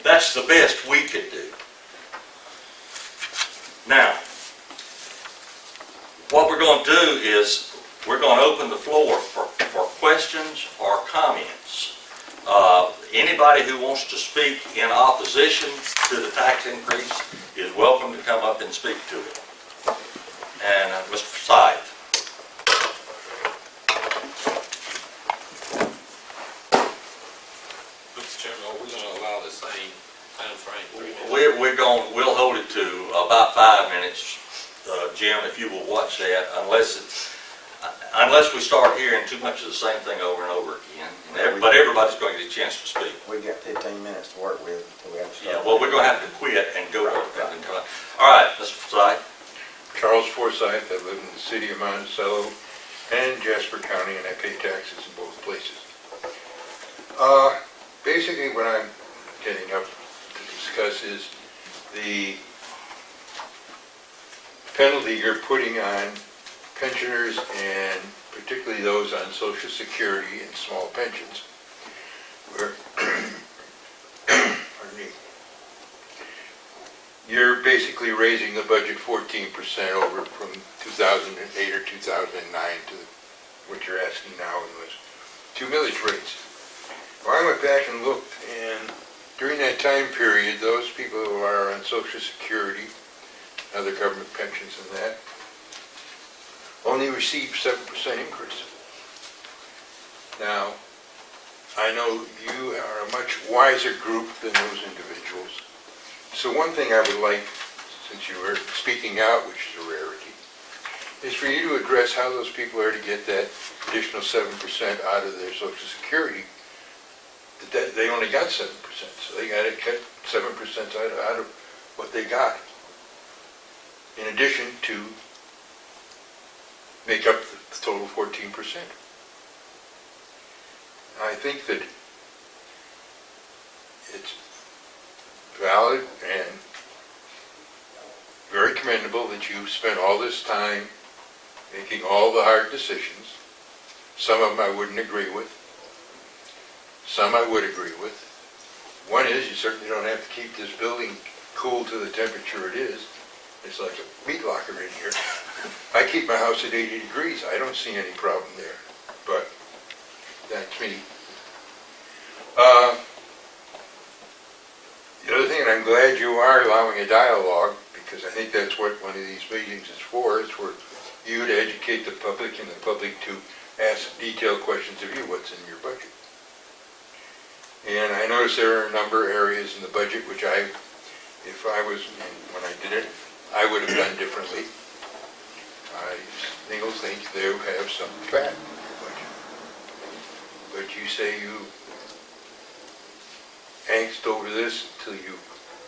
That's the best we could do. Now, what we're going to do is we're going to open the floor for questions or comments. Anybody who wants to speak in opposition to the tax increase is welcome to come up and speak to it. And Mr. Forsythe. Mr. Chairman, are we going to allow the same time frame? We'll hold it to about 5 minutes, Jim, if you will watch that, unless we start hearing too much of the same thing over and over again. But everybody's going to get a chance to speak. We've got 15 minutes to work with until we have to start. Yeah, well, we're going to have to quit and go to all right, Mr. Forsythe. Charles Forsythe. I live in the city of Monticello and Jasper County, and I pay taxes in both places. Basically, what I'm getting up to discuss is the penalty you're putting on pensioners, and particularly those on Social Security and small pensions, where pardon me, you're basically raising the budget 14% over from 2008 or 2009 to what you're asking now in those 2 millage rates. Well, I went back and looked, and during that time period, those people who are on Social Security, other government pensions and that, only received 7% increase. Now, I know you are a much wiser group than those individuals. So one thing I would like, since you are speaking out, which is a rarity, is for you to address how those people are to get that additional 7% out of their Social Security. They only got 7%, so they got to cut 7% out of what they got, in addition to make up the total 14%. I think that it's valid and very commendable that you spent all this time making all the hard decisions. Some of them I wouldn't agree with. Some I would agree with. One is, you certainly don't have to keep this building cool to the temperature it is. It's like a meat locker in here. I keep my house at 80 degrees. I don't see any problem there. But that's me. The other thing, and I'm glad you are allowing a dialogue, because I think that's what one of these meetings is for you to educate the public and the public to ask detailed questions of you, what's in your budget. And I notice there are a number of areas in the budget which if I was, when I did it, I would have done differently. I think they have some fat in your budget. But you say you angst over this until you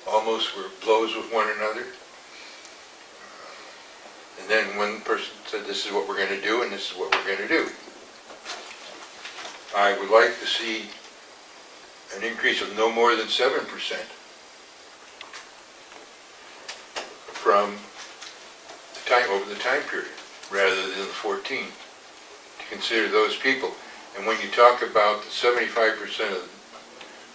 almost were blows with one another. And then one person said, this is what we're going to do, and this is what we're going to do. I would like to see an increase of no more than 7% from the time over the time period, rather than the 14, to consider those people. And when you talk about the 75% of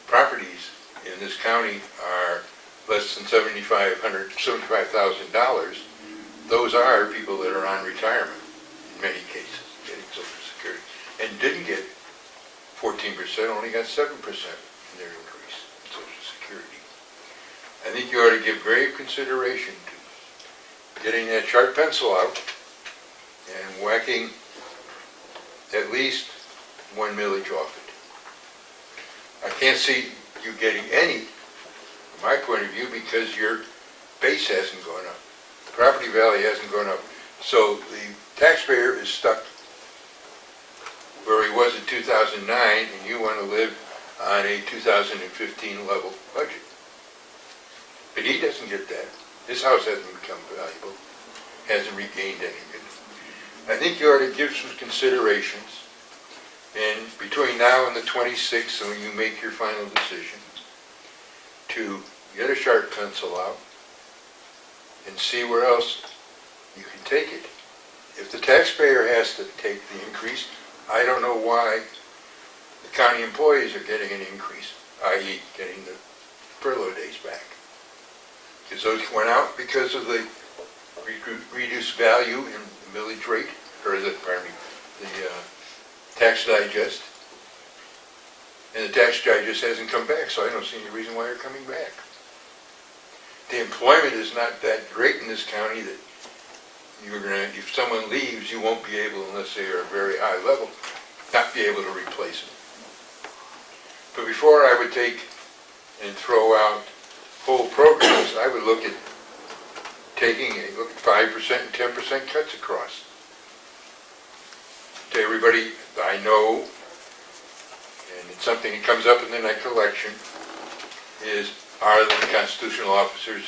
properties in this county are less than $75,000, those are people that are on retirement in many cases, getting Social Security, and didn't get 14%, only got 7% in their increase in Social Security. I think you ought to give grave consideration to getting that sharp pencil out and whacking at least 1 millage off it. I can't see you getting any, from my point of view, because your base hasn't gone up. The property value hasn't gone up. So the taxpayer is stuck where he was in 2009, and you want to live on a 2015 level budget. But he doesn't get that. His house hasn't become valuable, hasn't regained any of it. I think you ought to give some considerations, and between now and the 26th, when you make your final decision, to get a sharp pencil out and see where else you can take it. If the taxpayer has to take the increase, I don't know why the county employees are getting an increase, i.e. getting the furlough Because those went out because of the reduced value in the millage rate, or pardon me, the tax digest. And the tax digest hasn't come back, so I don't see any reason why they're coming back. The employment is not that great in this county that you're gonna, if someone leaves, you won't be able, unless they are a very high level, not be able to replace them. But before I would take and throw out whole programs, I would look at taking a look at 5% and 10% cuts across. To everybody I know, and it's something that comes up in the next election, is are the constitutional officers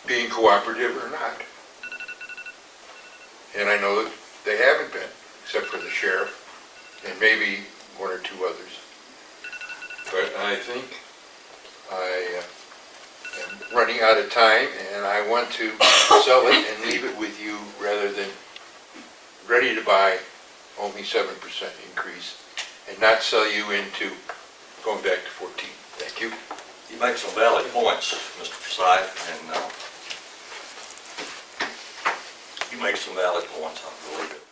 being cooperative or not? And I know that they haven't been, except for the sheriff and maybe one or two others. But I think I am running out of time, and I want to sell it and leave it with you rather than ready to buy only 7% increase and not sell you into going back to 14. Thank you. You make some valid points, Mr. Forsythe, and you make some valid points, I believe it.